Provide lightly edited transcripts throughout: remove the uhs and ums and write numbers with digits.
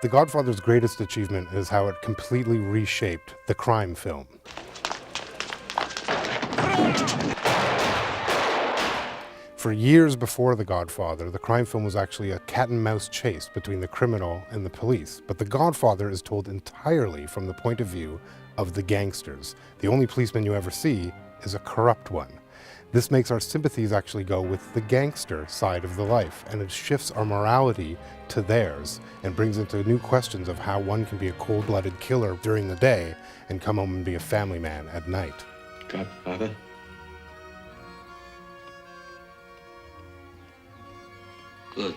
The Godfather's greatest achievement is how it completely reshaped the crime film. For years before The Godfather, the crime film was actually a cat and mouse chase between the criminal and the police. But The Godfather is told entirely from the point of view of the gangsters. The only policeman you ever see is a corrupt one. This makes our sympathies actually go with the gangster side of the life, and it shifts our morality to theirs and brings into new questions of how one can be a cold-blooded killer during the day and come home and be a family man at night. Godfather? Good.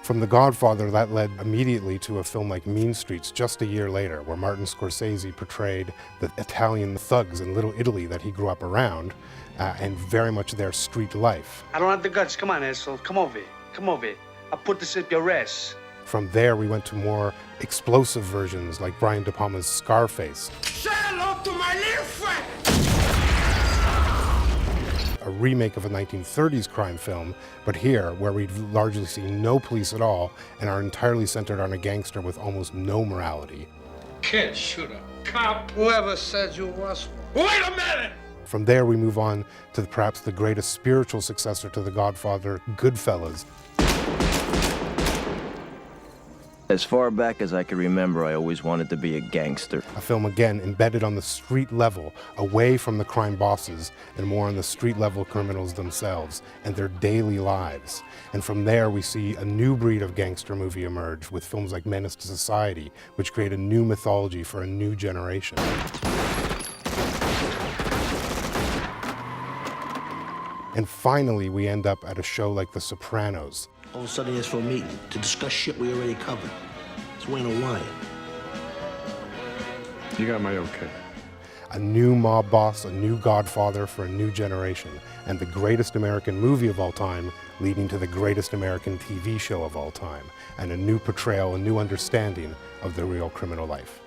From The Godfather, that led immediately to a film like Mean Streets just a year later, where Martin Scorsese portrayed the Italian thugs in Little Italy that he grew up around, and very much their street life. I don't have the guts. Come on, asshole. Come over here. Come over here. I'll put this up your ass. From there, we went to more explosive versions like Brian De Palma's Scarface. Say hello to my little friend! A remake of a 1930s crime film, but here, where we largely see no police at all and are entirely centered on a gangster with almost no morality. Can't shoot a cop. Whoever said you was one. Wait a minute! From there, we move on to perhaps the greatest spiritual successor to The Godfather, Goodfellas. As far back as I can remember, I always wanted to be a gangster. A film, again, embedded on the street level, away from the crime bosses, and more on the street level criminals themselves and their daily lives. And from there, we see a new breed of gangster movie emerge with films like Menace to Society, which create a new mythology for a new generation. And finally, we end up at a show like The Sopranos. All of a sudden, it's for a meeting to discuss shit we already covered. It's Wayne Wyatt. You got my okay. A new mob boss, a new Godfather for a new generation, and the greatest American movie of all time leading to the greatest American TV show of all time, and a new portrayal, a new understanding of the real criminal life.